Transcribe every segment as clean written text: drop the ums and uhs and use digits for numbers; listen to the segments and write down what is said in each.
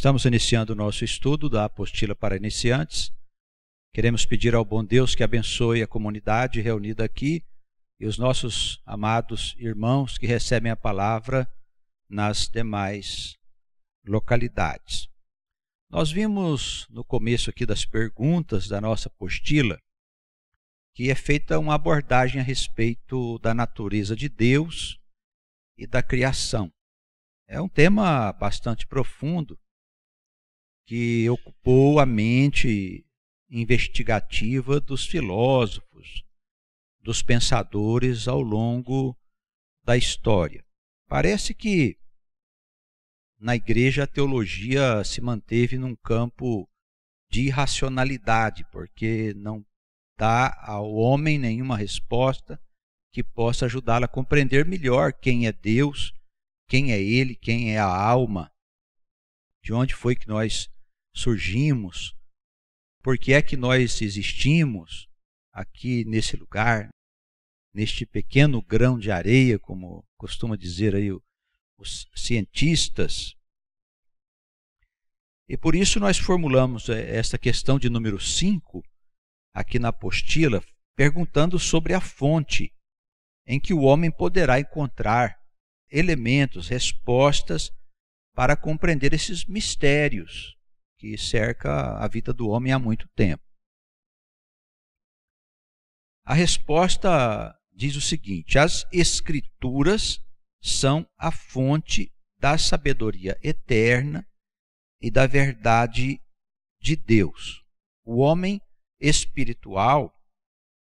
Estamos iniciando o nosso estudo da Apostila para Iniciantes. Queremos pedir ao bom Deus que abençoe a comunidade reunida aqui e os nossos amados irmãos que recebem a palavra nas demais localidades. Nós vimos no começo aqui das perguntas da nossa apostila que é feita uma abordagem a respeito da natureza de Deus e da criação. É um tema bastante profundo que ocupou a mente investigativa dos filósofos, dos pensadores ao longo da história. Parece que na igreja a teologia se manteve num campo de irracionalidade, porque não dá ao homem nenhuma resposta que possa ajudá-lo a compreender melhor quem é Deus, quem é Ele, quem é a alma, de onde foi que nós surgimos, por que é que nós existimos aqui nesse lugar, neste pequeno grão de areia, como costuma dizer aí os cientistas. E por isso nós formulamos esta questão de número 5 aqui na apostila, perguntando sobre a fonte em que o homem poderá encontrar elementos, respostas para compreender esses mistérios que cerca a vida do homem há muito tempo. A resposta diz o seguinte: as Escrituras são a fonte da sabedoria eterna e da verdade de Deus. O homem espiritual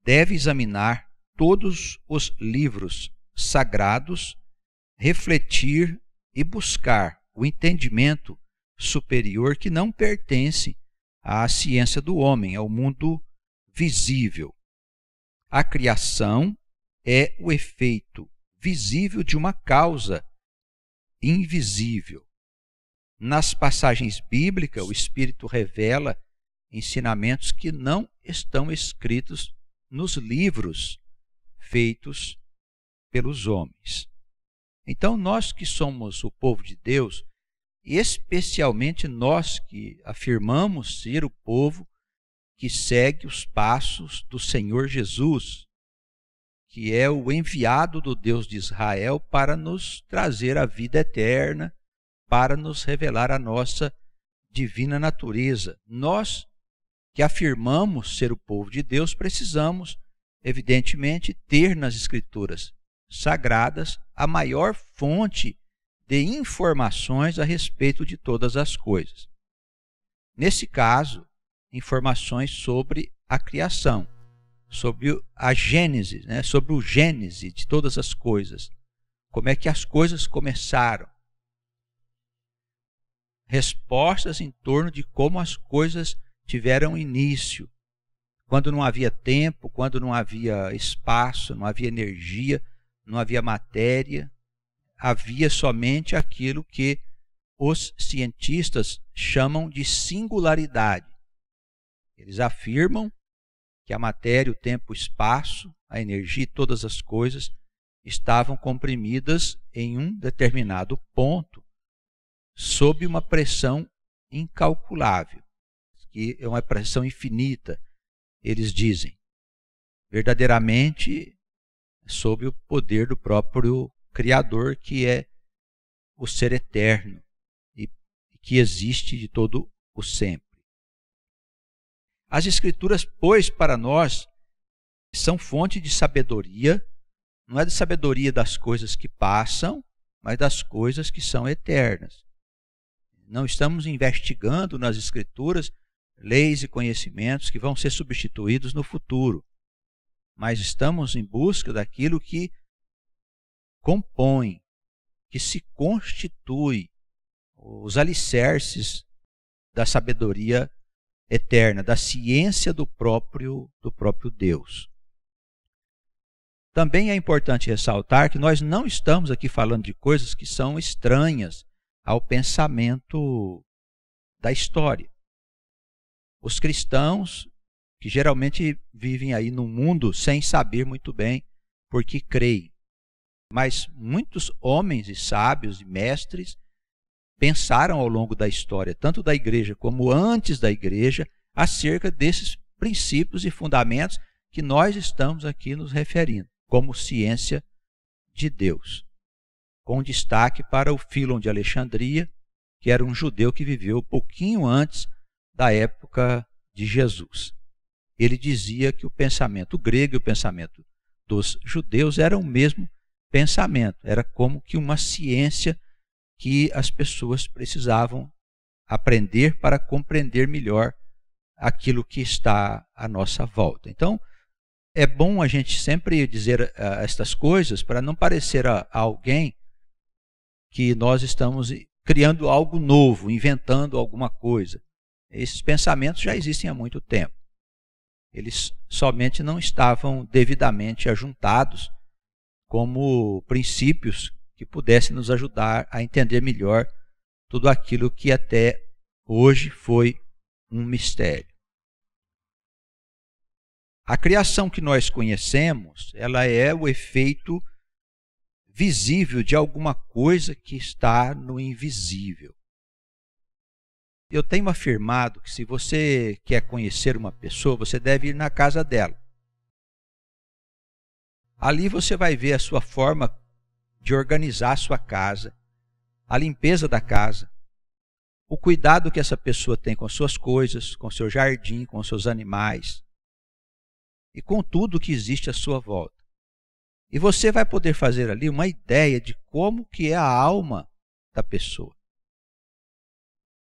deve examinar todos os livros sagrados, refletir e buscar o entendimento superior que não pertence à ciência do homem, ao mundo visível. A criação é o efeito visível de uma causa invisível. Nas passagens bíblicas, o Espírito revela ensinamentos que não estão escritos nos livros feitos pelos homens. Então, nós que somos o povo de Deus, e especialmente nós que afirmamos ser o povo que segue os passos do Senhor Jesus, que é o enviado do Deus de Israel para nos trazer a vida eterna, para nos revelar a nossa divina natureza. Nós que afirmamos ser o povo de Deus, precisamos, evidentemente, ter nas Escrituras sagradas a maior fonte de informações a respeito de todas as coisas. Nesse caso, informações sobre a criação, sobre a Gênese, sobre o Gênese de todas as coisas. Como é que as coisas começaram? Respostas em torno de como as coisas tiveram início. Quando não havia tempo, quando não havia espaço, não havia energia, não havia matéria, havia somente aquilo que os cientistas chamam de singularidade. Eles afirmam que a matéria, o tempo, o espaço, a energia e todas as coisas estavam comprimidas em um determinado ponto, sob uma pressão incalculável, que é uma pressão infinita, eles dizem, verdadeiramente sob o poder do próprio Criador, que é o ser eterno e que existe de todo o sempre. As Escrituras, pois, para nós, são fonte de sabedoria, não é de sabedoria das coisas que passam, mas das coisas que são eternas. Não estamos investigando nas Escrituras leis e conhecimentos que vão ser substituídos no futuro, mas estamos em busca daquilo que compõe, que se constitui os alicerces da sabedoria eterna, da ciência do próprio Deus. Também é importante ressaltar que nós não estamos aqui falando de coisas que são estranhas ao pensamento da história. Os cristãos, que geralmente vivem aí no mundo sem saber muito bem porque creem, mas muitos homens e sábios e mestres pensaram ao longo da história, tanto da igreja como antes da igreja, acerca desses princípios e fundamentos que nós estamos aqui nos referindo, como ciência de Deus. Com destaque para o Fílon de Alexandria, que era um judeu que viveu pouquinho antes da época de Jesus. Ele dizia que o pensamento grego e o pensamento dos judeus era o mesmo pensamento, era como que uma ciência que as pessoas precisavam aprender para compreender melhor aquilo que está à nossa volta. Então, é bom a gente sempre dizer estas coisas para não parecer a alguém que nós estamos criando algo novo, inventando alguma coisa. Esses pensamentos já existem há muito tempo. Eles somente não estavam devidamente ajuntados como princípios que pudessem nos ajudar a entender melhor tudo aquilo que até hoje foi um mistério. A criação que nós conhecemos, ela é o efeito visível de alguma coisa que está no invisível. Eu tenho afirmado que se você quer conhecer uma pessoa, você deve ir na casa dela. Ali você vai ver a sua forma de organizar a sua casa, a limpeza da casa, o cuidado que essa pessoa tem com as suas coisas, com o seu jardim, com os seus animais e com tudo que existe à sua volta. E você vai poder fazer ali uma ideia de como que é a alma da pessoa.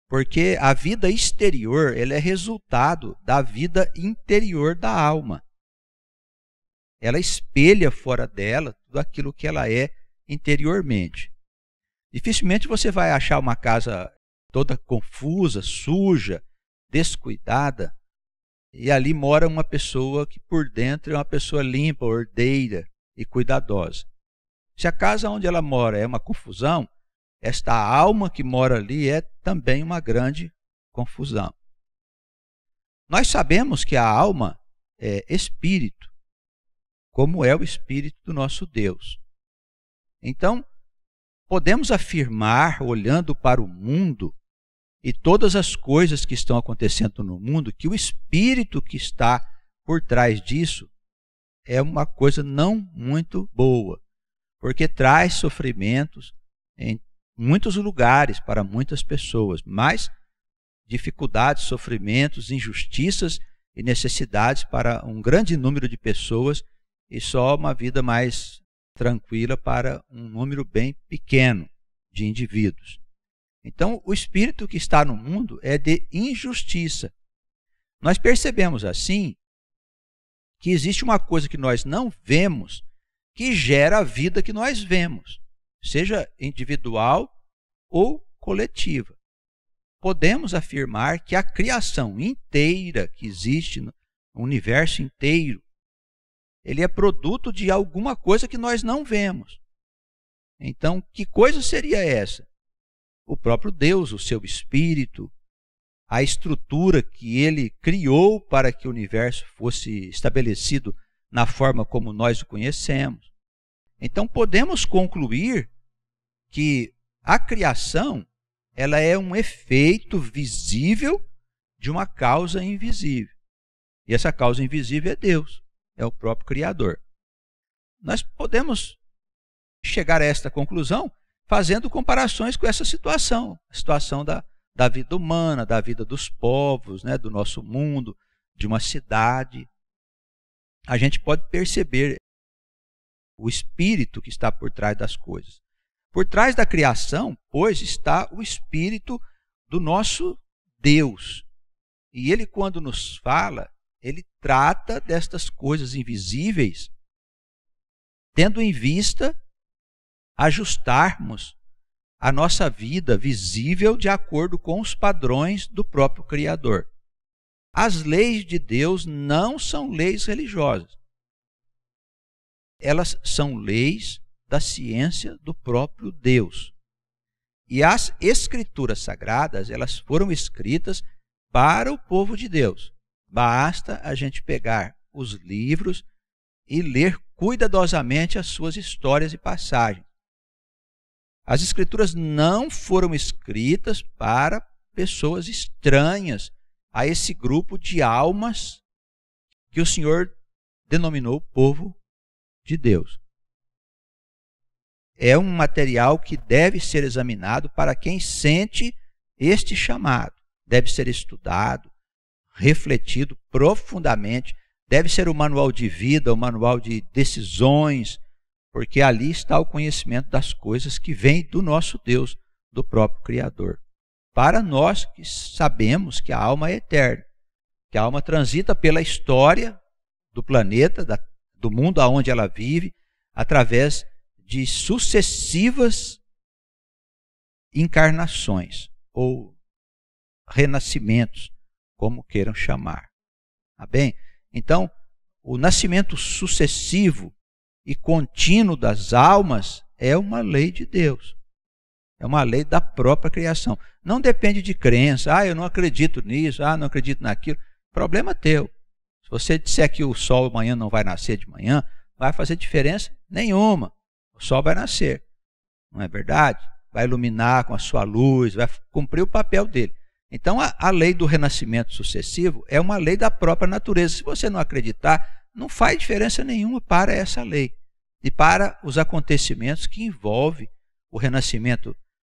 Porque a vida exterior, ela é resultado da vida interior da alma. Ela espelha fora dela tudo aquilo que ela é interiormente. Dificilmente você vai achar uma casa toda confusa, suja, descuidada, e ali mora uma pessoa que por dentro é uma pessoa limpa, ordeira e cuidadosa. Se a casa onde ela mora é uma confusão, esta alma que mora ali é também uma grande confusão. Nós sabemos que a alma é espírito, como é o espírito do nosso Deus. Então, podemos afirmar, olhando para o mundo e todas as coisas que estão acontecendo no mundo, que o espírito que está por trás disso é uma coisa não muito boa, porque traz sofrimentos em muitos lugares para muitas pessoas, mas dificuldades, sofrimentos, injustiças e necessidades para um grande número de pessoas e só uma vida mais tranquila para um número bem pequeno de indivíduos. Então, o espírito que está no mundo é de injustiça. Nós percebemos assim que existe uma coisa que nós não vemos que gera a vida que nós vemos, seja individual ou coletiva. Podemos afirmar que a criação inteira que existe no universo inteiro, ele é produto de alguma coisa que nós não vemos. Então, que coisa seria essa? O próprio Deus, o seu espírito, a estrutura que ele criou para que o universo fosse estabelecido na forma como nós o conhecemos. Então, podemos concluir que a criação, ela é um efeito visível de uma causa invisível. E essa causa invisível é Deus, é o próprio Criador. Nós podemos chegar a esta conclusão fazendo comparações com essa situação, a situação da vida humana, da vida dos povos, né, do nosso mundo, de uma cidade. A gente pode perceber o espírito que está por trás das coisas. Por trás da criação, pois, está o espírito do nosso Deus. E ele, quando nos fala, ele trata destas coisas invisíveis, tendo em vista ajustarmos a nossa vida visível de acordo com os padrões do próprio Criador. As leis de Deus não são leis religiosas. Elas são leis da ciência do próprio Deus. E as escrituras sagradas, elas foram escritas para o povo de Deus. Basta a gente pegar os livros e ler cuidadosamente as suas histórias e passagens. As Escrituras não foram escritas para pessoas estranhas a esse grupo de almas que o Senhor denominou povo de Deus. É um material que deve ser examinado para quem sente este chamado. Deve ser estudado, refletido profundamente. Deve ser o manual de vida, o manual de decisões, porque ali está o conhecimento das coisas que vem do nosso Deus, do próprio Criador. Para nós que sabemos que a alma é eterna, que a alma transita pela história do planeta, do mundo aonde ela vive, através de sucessivas encarnações ou renascimentos, como queiram chamar. Tá bem? Então, o nascimento sucessivo e contínuo das almas é uma lei de Deus. É uma lei da própria criação. Não depende de crença. Eu não acredito nisso, não acredito naquilo. Problema teu. Se você disser que o sol amanhã não vai nascer de manhã, não vai fazer diferença nenhuma. O sol vai nascer. Não é verdade? Vai iluminar com a sua luz, vai cumprir o papel dele. Então, a lei do renascimento sucessivo é uma lei da própria natureza. Se você não acreditar, não faz diferença nenhuma para essa lei e para os acontecimentos que envolvem o renascimento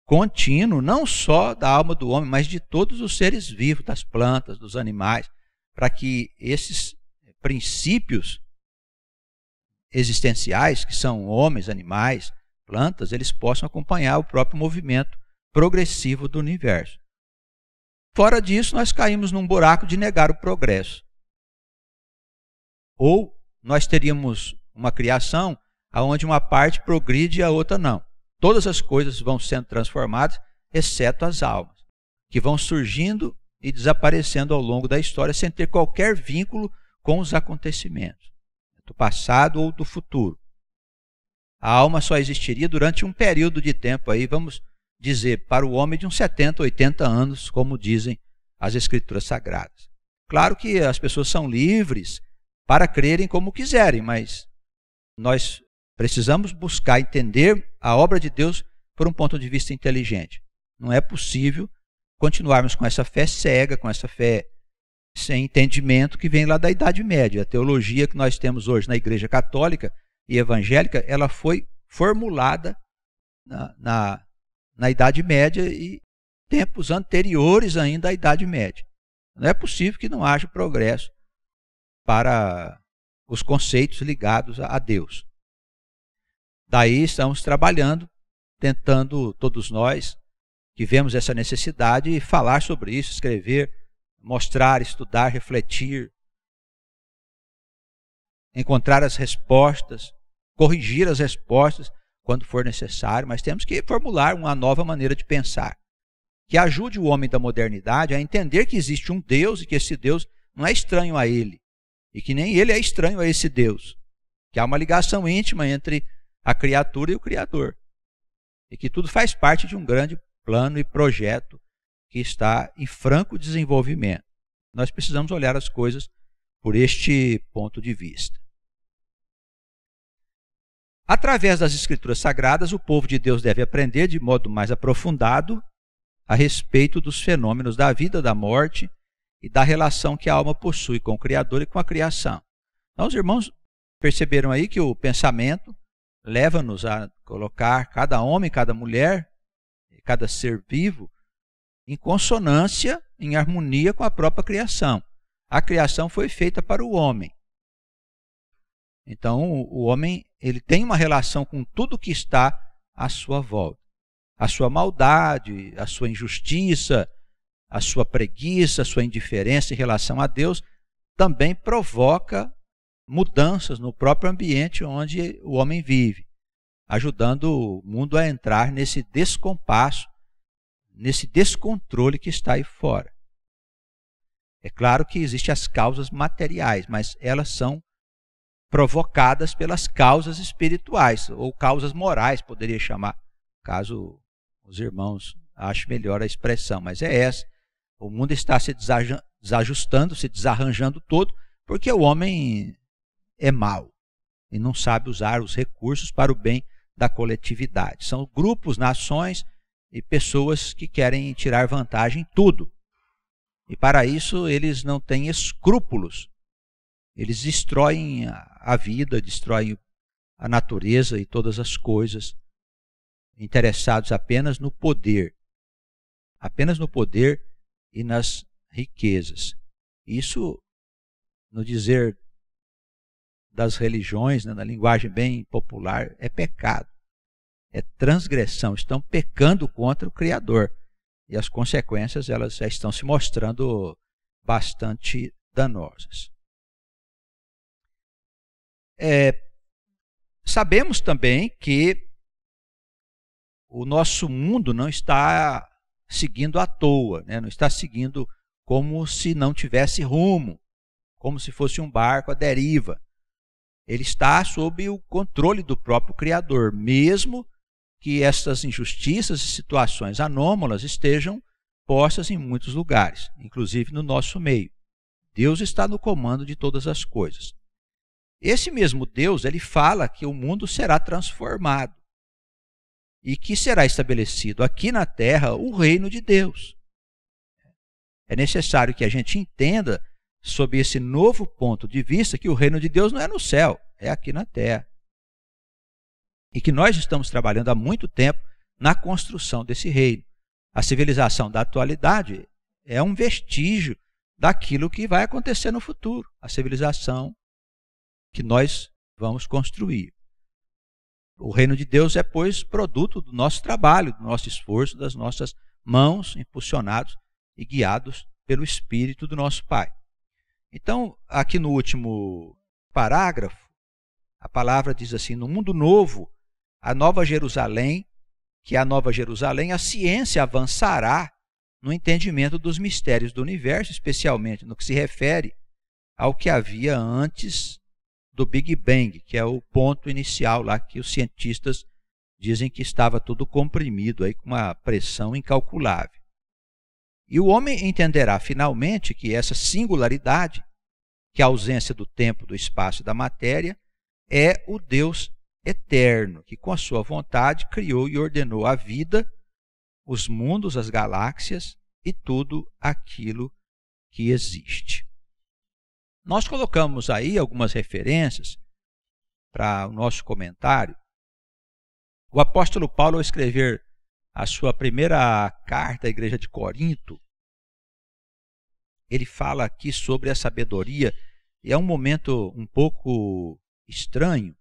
contínuo, não só da alma do homem, mas de todos os seres vivos, das plantas, dos animais, para que esses princípios existenciais, que são homens, animais, plantas, eles possam acompanhar o próprio movimento progressivo do universo. Fora disso, nós caímos num buraco de negar o progresso. Ou nós teríamos uma criação onde uma parte progride e a outra não. Todas as coisas vão sendo transformadas, exceto as almas, que vão surgindo e desaparecendo ao longo da história sem ter qualquer vínculo com os acontecimentos, do passado ou do futuro. A alma só existiria durante um período de tempo, aí vamos dizer, para o homem de uns 70, 80 anos, como dizem as Escrituras Sagradas. Claro que as pessoas são livres para crerem como quiserem, mas nós precisamos buscar entender a obra de Deus por um ponto de vista inteligente. Não é possível continuarmos com essa fé cega, com essa fé sem entendimento que vem lá da Idade Média. A teologia que nós temos hoje na Igreja Católica e Evangélica, ela foi formulada na Idade Média e tempos anteriores ainda à Idade Média. Não é possível que não haja progresso para os conceitos ligados a Deus. Daí estamos trabalhando, tentando todos nós que vemos essa necessidade falar sobre isso, escrever, mostrar, estudar, refletir, encontrar as respostas, corrigir as respostas quando for necessário, mas temos que formular uma nova maneira de pensar, que ajude o homem da modernidade a entender que existe um Deus e que esse Deus não é estranho a ele, e que nem ele é estranho a esse Deus, que há uma ligação íntima entre a criatura e o Criador, e que tudo faz parte de um grande plano e projeto que está em franco desenvolvimento. Nós precisamos olhar as coisas por este ponto de vista. Através das Escrituras Sagradas, o povo de Deus deve aprender de modo mais aprofundado a respeito dos fenômenos da vida, da morte e da relação que a alma possui com o Criador e com a criação. Então, os irmãos perceberam aí que o pensamento leva-nos a colocar cada homem, cada mulher, cada ser vivo em consonância, em harmonia com a própria criação. A criação foi feita para o homem. Então, o homem ele tem uma relação com tudo que está à sua volta. A sua maldade, a sua injustiça, a sua preguiça, a sua indiferença em relação a Deus também provoca mudanças no próprio ambiente onde o homem vive, ajudando o mundo a entrar nesse descompasso, nesse descontrole que está aí fora. É claro que existem as causas materiais, mas elas são provocadas pelas causas espirituais, ou causas morais, poderia chamar, caso os irmãos achem melhor a expressão, mas é essa. O mundo está se desajustando, se desarranjando todo, porque o homem é mau e não sabe usar os recursos para o bem da coletividade. São grupos, nações e pessoas que querem tirar vantagem em tudo. E para isso eles não têm escrúpulos. Eles destroem a vida, destroem a natureza e todas as coisas, interessados apenas no poder e nas riquezas. Isso, no dizer das religiões, né, na linguagem bem popular, é pecado, é transgressão. Estão pecando contra o Criador e as consequências elas já estão se mostrando bastante danosas. Sabemos também que o nosso mundo não está seguindo à toa, né? Não está seguindo como se não tivesse rumo, como se fosse um barco à deriva. Ele está sob o controle do próprio Criador, mesmo que essas injustiças e situações anômalas estejam postas em muitos lugares, inclusive no nosso meio. Deus está no comando de todas as coisas. Esse mesmo Deus, ele fala que o mundo será transformado e que será estabelecido aqui na terra o reino de Deus. É necessário que a gente entenda, sob esse novo ponto de vista, que o reino de Deus não é no céu, é aqui na terra. E que nós estamos trabalhando há muito tempo na construção desse reino. A civilização da atualidade é um vestígio daquilo que vai acontecer no futuro, a civilização que nós vamos construir. O reino de Deus é, pois, produto do nosso trabalho, do nosso esforço, das nossas mãos, impulsionados e guiados pelo Espírito do nosso Pai. Então, aqui no último parágrafo, a palavra diz assim: no mundo novo, a Nova Jerusalém, que é a Nova Jerusalém, a ciência avançará no entendimento dos mistérios do universo, especialmente no que se refere ao que havia antes do Big Bang, que é o ponto inicial lá que os cientistas dizem que estava tudo comprimido aí com uma pressão incalculável. E o homem entenderá finalmente que essa singularidade, que é a ausência do tempo, do espaço e da matéria, é o Deus eterno, que com a sua vontade criou e ordenou a vida, os mundos, as galáxias e tudo aquilo que existe. Nós colocamos aí algumas referências para o nosso comentário. O apóstolo Paulo, ao escrever a sua primeira carta à igreja de Corinto, ele fala aqui sobre a sabedoria, e é um momento um pouco estranho,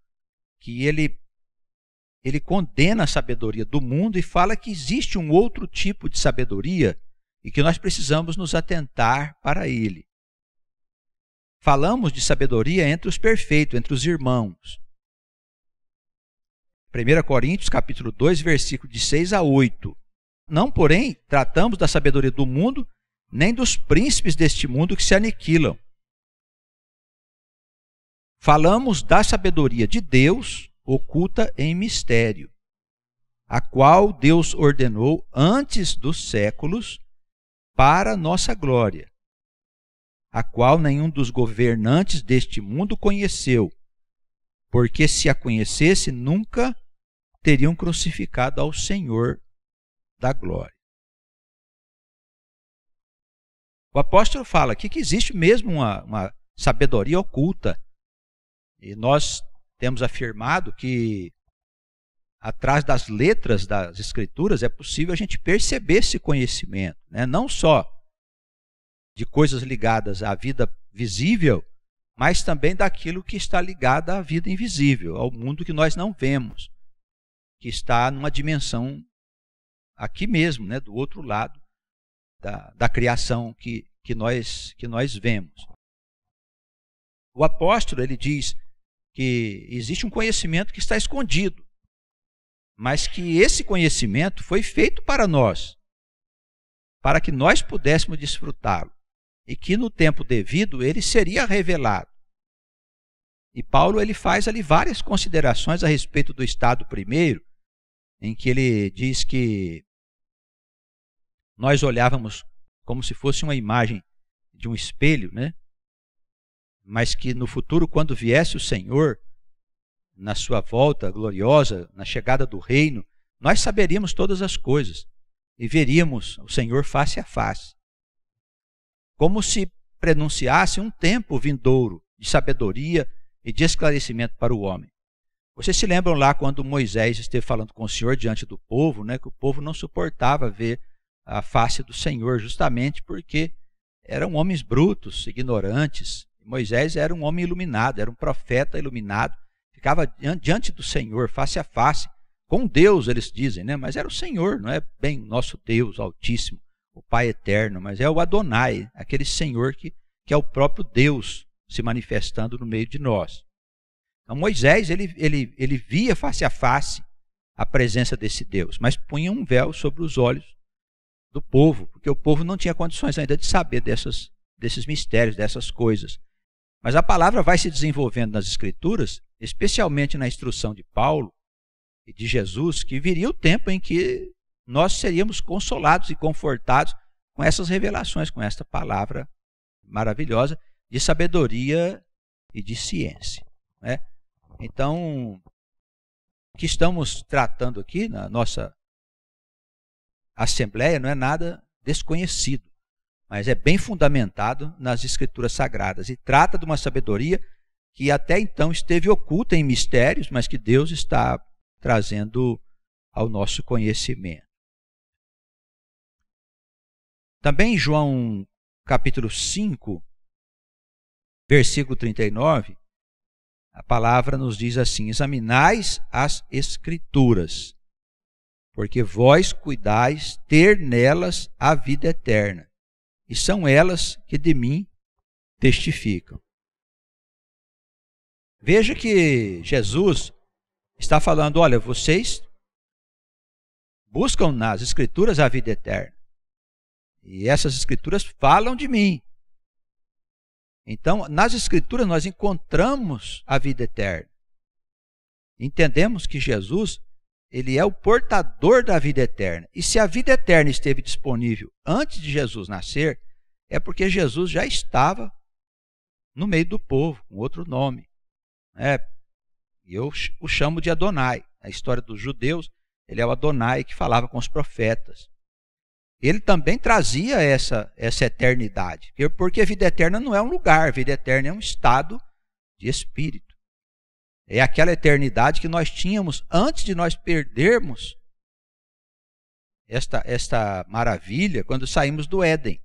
que ele condena a sabedoria do mundo e fala que existe um outro tipo de sabedoria e que nós precisamos nos atentar para ele. Falamos de sabedoria entre os perfeitos, entre os irmãos. 1 Coríntios, capítulo 2, versículo de 6 a 8. Não, porém, tratamos da sabedoria do mundo, nem dos príncipes deste mundo que se aniquilam. Falamos da sabedoria de Deus, oculta em mistério, a qual Deus ordenou antes dos séculos para nossa glória, a qual nenhum dos governantes deste mundo conheceu, porque se a conhecesse, nunca teriam crucificado ao Senhor da glória. O apóstolo fala aqui que existe mesmo uma sabedoria oculta, e nós temos afirmado que atrás das letras das Escrituras é possível a gente perceber esse conhecimento, né? Não só de coisas ligadas à vida visível, mas também daquilo que está ligado à vida invisível, ao mundo que nós não vemos, que está numa dimensão aqui mesmo, né, do outro lado da criação que nós vemos. O apóstolo, ele diz que existe um conhecimento que está escondido, mas que esse conhecimento foi feito para nós, para que nós pudéssemos desfrutá-lo, e que no tempo devido ele seria revelado. E Paulo, ele faz ali várias considerações a respeito do estado primeiro, em que ele diz que nós olhávamos como se fosse uma imagem de um espelho, né? Mas que no futuro, quando viesse o Senhor, na sua volta gloriosa, na chegada do reino, nós saberíamos todas as coisas e veríamos o Senhor face a face. Como se prenunciasse um tempo vindouro de sabedoria e de esclarecimento para o homem. Vocês se lembram lá quando Moisés esteve falando com o Senhor diante do povo, né, que o povo não suportava ver a face do Senhor, justamente porque eram homens brutos, ignorantes. Moisés era um homem iluminado, era um profeta iluminado, ficava diante do Senhor, face a face, com Deus, eles dizem, né? Mas era o Senhor, não é bem o nosso Deus Altíssimo, o Pai Eterno, mas é o Adonai, aquele Senhor que é o próprio Deus se manifestando no meio de nós. Então Moisés, ele via face a face a presença desse Deus, mas punha um véu sobre os olhos do povo, porque o povo não tinha condições ainda de saber desses mistérios, dessas coisas. Mas a palavra vai se desenvolvendo nas Escrituras, especialmente na instrução de Paulo e de Jesus, que viria o tempo em que nós seríamos consolados e confortados com essas revelações, com esta palavra maravilhosa de sabedoria e de ciência, né? Então, o que estamos tratando aqui na nossa assembleia não é nada desconhecido, mas é bem fundamentado nas Escrituras Sagradas e trata de uma sabedoria que até então esteve oculta em mistérios, mas que Deus está trazendo ao nosso conhecimento. Também em João capítulo 5, versículo 39, a palavra nos diz assim: examinais as Escrituras, porque vós cuidais ter nelas a vida eterna, e são elas que de mim testificam. Veja que Jesus está falando, olha, vocês buscam nas Escrituras a vida eterna, e essas Escrituras falam de mim. Então, nas Escrituras nós encontramos a vida eterna. Entendemos que Jesus, ele é o portador da vida eterna. E se a vida eterna esteve disponível antes de Jesus nascer, é porque Jesus já estava no meio do povo, com outro nome. Eu o chamo de Adonai. Na história dos judeus, ele é o Adonai que falava com os profetas. Ele também trazia essa eternidade. Porque a vida eterna não é um lugar, a vida eterna é um estado de espírito. É aquela eternidade que nós tínhamos antes de nós perdermos esta maravilha quando saímos do Éden,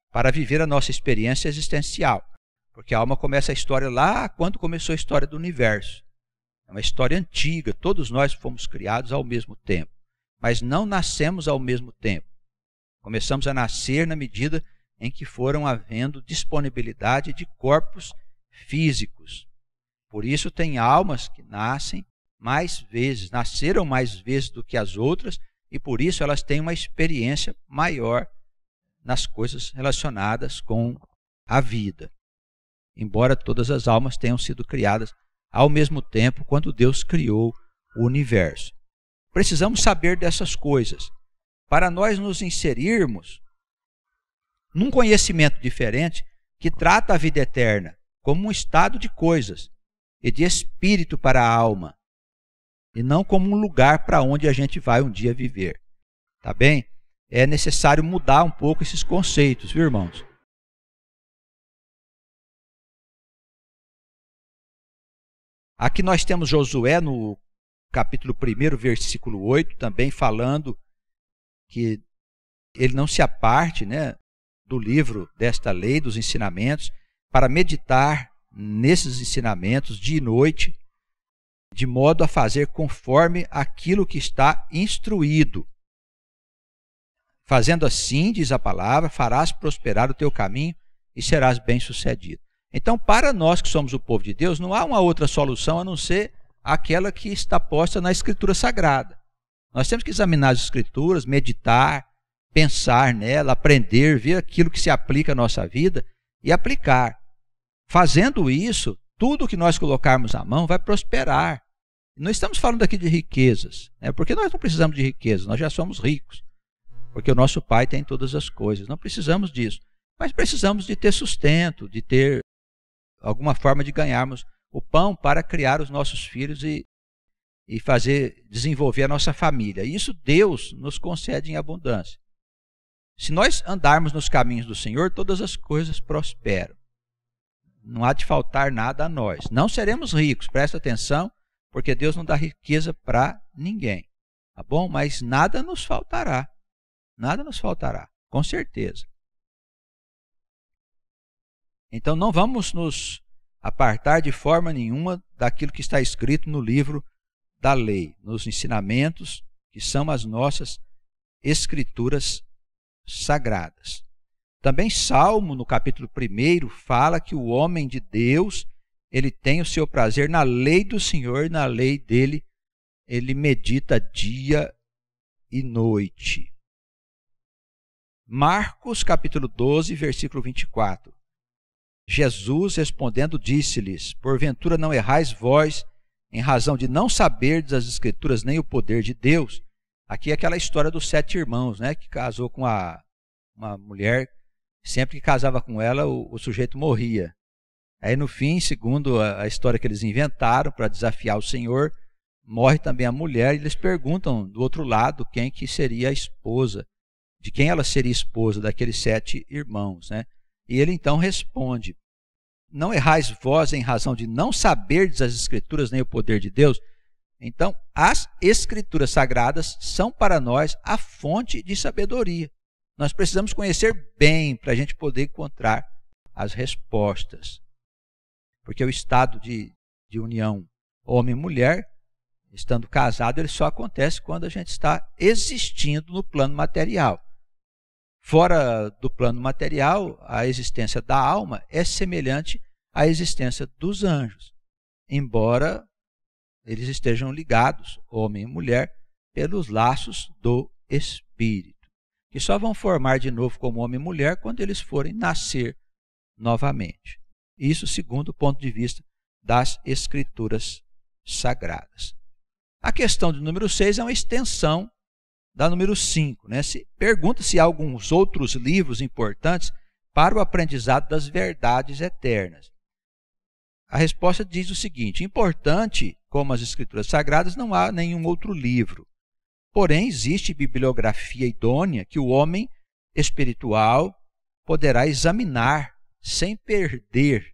para viver a nossa experiência existencial. Porque a alma começa a história lá quando começou a história do universo. É uma história antiga, todos nós fomos criados ao mesmo tempo. Mas não nascemos ao mesmo tempo. Começamos a nascer na medida em que foram havendo disponibilidade de corpos físicos. Por isso tem almas que nascem mais vezes, nasceram mais vezes do que as outras, e por isso elas têm uma experiência maior nas coisas relacionadas com a vida. Embora todas as almas tenham sido criadas ao mesmo tempo quando Deus criou o universo. Precisamos saber dessas coisas para nós nos inserirmos num conhecimento diferente que trata a vida eterna como um estado de coisas e de espírito para a alma, e não como um lugar para onde a gente vai um dia viver. Tá bem? É necessário mudar um pouco esses conceitos, viu, irmãos? Aqui nós temos Josué no capítulo 1, versículo 8, também falando que ele não se aparte, né, do livro desta lei, dos ensinamentos, para meditar nesses ensinamentos dia e noite, de modo a fazer conforme aquilo que está instruído. Fazendo assim, diz a palavra, farás prosperar o teu caminho e serás bem-sucedido. Então, para nós que somos o povo de Deus, não há uma outra solução a não ser aquela que está posta na Escritura Sagrada. Nós temos que examinar as Escrituras, meditar, pensar nela, aprender, ver aquilo que se aplica à nossa vida e aplicar. Fazendo isso, tudo que nós colocarmos à mão vai prosperar. Não estamos falando aqui de riquezas, né? Porque nós não precisamos de riquezas, nós já somos ricos. Porque o nosso Pai tem todas as coisas, não precisamos disso. Mas precisamos de ter sustento, de ter alguma forma de ganharmos o pão para criar os nossos filhos e desenvolver a nossa família. Isso Deus nos concede em abundância. Se nós andarmos nos caminhos do Senhor, todas as coisas prosperam. Não há de faltar nada a nós. Não seremos ricos, presta atenção, porque Deus não dá riqueza para ninguém. Tá bom? Mas nada nos faltará. Nada nos faltará, com certeza. Então não vamos nos apartar de forma nenhuma daquilo que está escrito no livro da lei, nos ensinamentos que são as nossas escrituras sagradas. Também Salmo, no capítulo 1, fala que o homem de Deus, ele tem o seu prazer na lei do Senhor, na lei dele, ele medita dia e noite. Marcos, capítulo 12, versículo 24. Jesus, respondendo, disse-lhes: porventura não errais vós, em razão de não saberdes as Escrituras nem o poder de Deus? Aqui é aquela história dos 7 irmãos, né, que casou com uma mulher, sempre que casava com ela, o sujeito morria. Aí no fim, segundo a história que eles inventaram para desafiar o Senhor, morre também a mulher, e eles perguntam do outro lado quem que seria a esposa, de quem ela seria esposa daqueles 7 irmãos, né? E ele então responde: não errais vós em razão de não saberdes as Escrituras nem o poder de Deus? Então, as Escrituras sagradas são para nós a fonte de sabedoria. Nós precisamos conhecer bem para a gente poder encontrar as respostas. Porque o estado de união homem e mulher, estando casado, ele só acontece quando a gente está existindo no plano material. Fora do plano material, a existência da alma é semelhante à existência dos anjos, embora eles estejam ligados, homem e mulher, pelos laços do Espírito, que só vão formar de novo como homem e mulher quando eles forem nascer novamente. Isso segundo o ponto de vista das Escrituras Sagradas. A questão do número 6 é uma extensão da número 5. Né? Pergunta se há alguns outros livros importantes para o aprendizado das verdades eternas. A resposta diz o seguinte: importante como as Escrituras Sagradas, não há nenhum outro livro. Porém, existe bibliografia idônea que o homem espiritual poderá examinar sem perder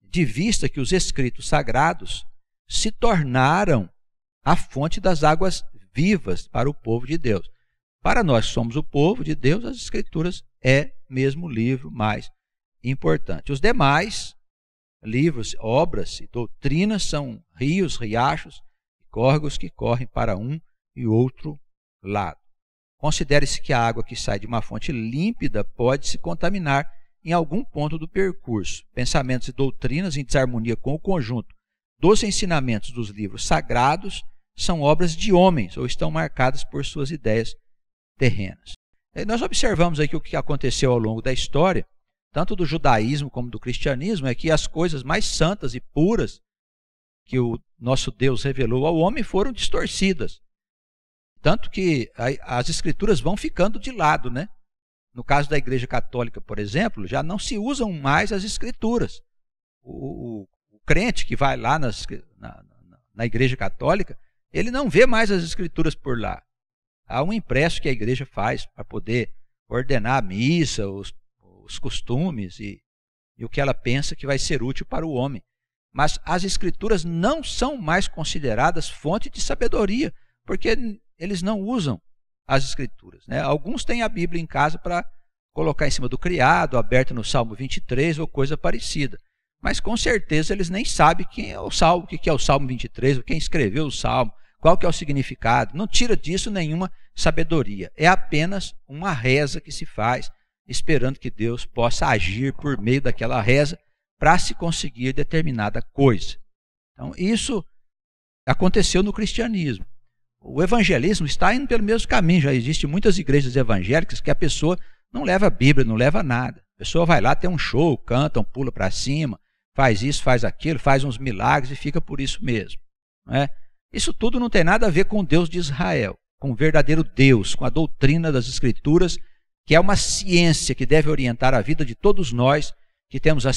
de vista que os escritos sagrados se tornaram a fonte das águas vivas para o povo de Deus. Para nós que somos o povo de Deus, as Escrituras é mesmo o livro mais importante. Os demais livros, obras e doutrinas são rios, riachos e córregos que correm para um e outro lado. Considere-se que a água que sai de uma fonte límpida pode se contaminar em algum ponto do percurso. Pensamentos e doutrinas em desarmonia com o conjunto dos ensinamentos dos livros sagrados são obras de homens ou estão marcadas por suas ideias terrenas. E nós observamos aqui o que aconteceu ao longo da história, tanto do judaísmo como do cristianismo, é que as coisas mais santas e puras que o nosso Deus revelou ao homem foram distorcidas. Tanto que as Escrituras vão ficando de lado, né? No caso da Igreja Católica, por exemplo, já não se usam mais as Escrituras. O crente que vai lá na Igreja Católica, ele não vê mais as Escrituras por lá. Há um impresso que a igreja faz para poder ordenar a missa, os costumes e o que ela pensa que vai ser útil para o homem. Mas as Escrituras não são mais consideradas fonte de sabedoria, porque eles não usam as Escrituras. Né? Alguns têm a Bíblia em casa para colocar em cima do criado, aberta no Salmo 23 ou coisa parecida. Mas com certeza eles nem sabem quem é o Salmo, o que é o Salmo 23, quem escreveu o Salmo, qual que é o significado. Não tira disso nenhuma sabedoria. É apenas uma reza que se faz, esperando que Deus possa agir por meio daquela reza para se conseguir determinada coisa. Então, isso aconteceu no cristianismo. O evangelismo está indo pelo mesmo caminho. Já existem muitas igrejas evangélicas que a pessoa não leva a Bíblia, não leva nada. A pessoa vai lá, tem um show, canta, pula para cima, faz isso, faz aquilo, faz uns milagres e fica por isso mesmo. Não é? Isso tudo não tem nada a ver com o Deus de Israel, com o verdadeiro Deus, com a doutrina das Escrituras, que é uma ciência que deve orientar a vida de todos nós, que temos a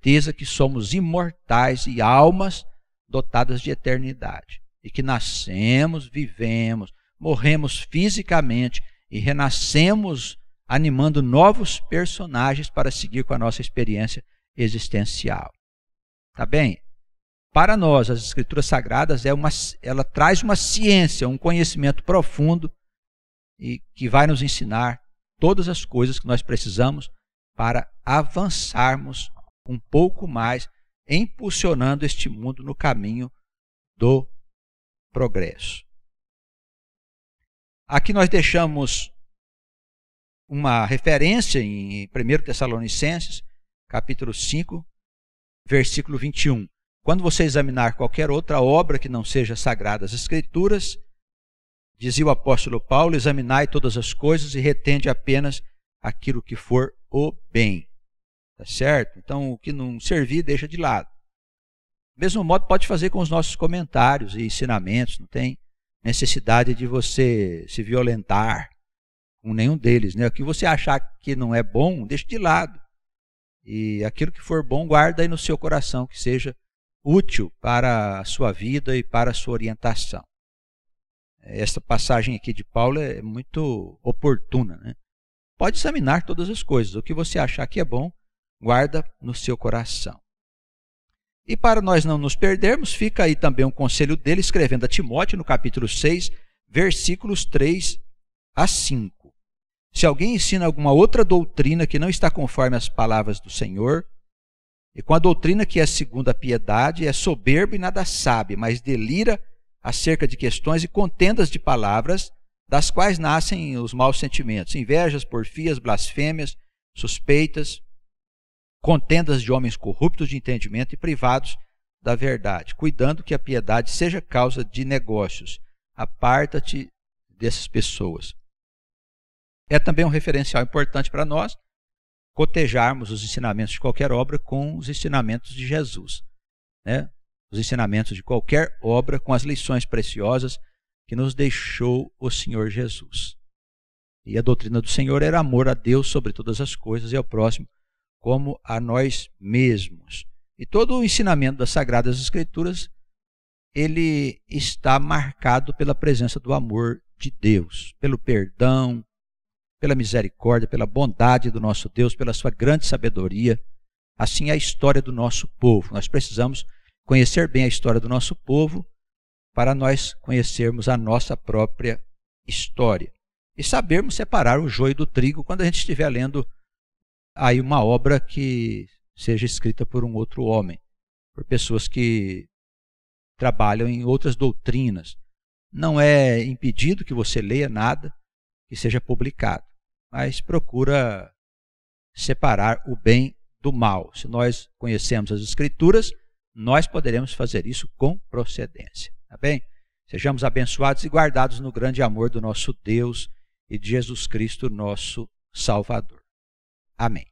certeza que somos imortais e almas dotadas de eternidade. E que nascemos, vivemos, morremos fisicamente e renascemos animando novos personagens para seguir com a nossa experiência existencial. Tá bem? Para nós, as Escrituras Sagradas, ela traz uma ciência, um conhecimento profundo e que vai nos ensinar todas as coisas que nós precisamos para avançarmos um pouco mais, impulsionando este mundo no caminho do progresso. Aqui nós deixamos uma referência em 1 Tessalonicenses, capítulo 5, versículo 21. Quando você examinar qualquer outra obra que não seja sagrada às Escrituras, dizia o apóstolo Paulo, examinai todas as coisas e retende apenas aquilo que for o bem. Tá certo? Então, o que não servir, deixa de lado. Do mesmo modo, pode fazer com os nossos comentários e ensinamentos. Não tem necessidade de você se violentar com nenhum deles, né? O que você achar que não é bom, deixa de lado. E aquilo que for bom, guarda aí no seu coração, que seja útil para a sua vida e para a sua orientação. Esta passagem aqui de Paulo é muito oportuna, né? Pode examinar todas as coisas. O que você achar que é bom, guarda no seu coração. E para nós não nos perdermos, fica aí também um conselho dele, escrevendo a Timóteo, no capítulo 6, versículos 3 a 5. Se alguém ensina alguma outra doutrina que não está conforme as palavras do Senhor, e com a doutrina que é segundo a piedade, é soberbo e nada sabe, mas delira acerca de questões e contendas de palavras, das quais nascem os maus sentimentos, invejas, porfias, blasfêmias, suspeitas, contendas de homens corruptos de entendimento e privados da verdade, cuidando que a piedade seja causa de negócios. Aparta-te dessas pessoas. É também um referencial importante para nós cotejarmos os ensinamentos de qualquer obra com os ensinamentos de Jesus, né? Os ensinamentos de qualquer obra com as lições preciosas que nos deixou o Senhor Jesus. E a doutrina do Senhor era amor a Deus sobre todas as coisas e ao próximo como a nós mesmos. E todo o ensinamento das Sagradas Escrituras, ele está marcado pela presença do amor de Deus, pelo perdão, pela misericórdia, pela bondade do nosso Deus, pela sua grande sabedoria. Assim é a história do nosso povo. Nós precisamos conhecer bem a história do nosso povo para nós conhecermos a nossa própria história. E sabermos separar o joio do trigo quando a gente estiver lendo aí uma obra que seja escrita por um outro homem, por pessoas que trabalham em outras doutrinas. Não é impedido que você leia nada que seja publicado, mas procura separar o bem do mal. Se nós conhecemos as Escrituras, nós poderemos fazer isso com procedência. Tá bem? Sejamos abençoados e guardados no grande amor do nosso Deus e de Jesus Cristo, nosso Salvador. Amém.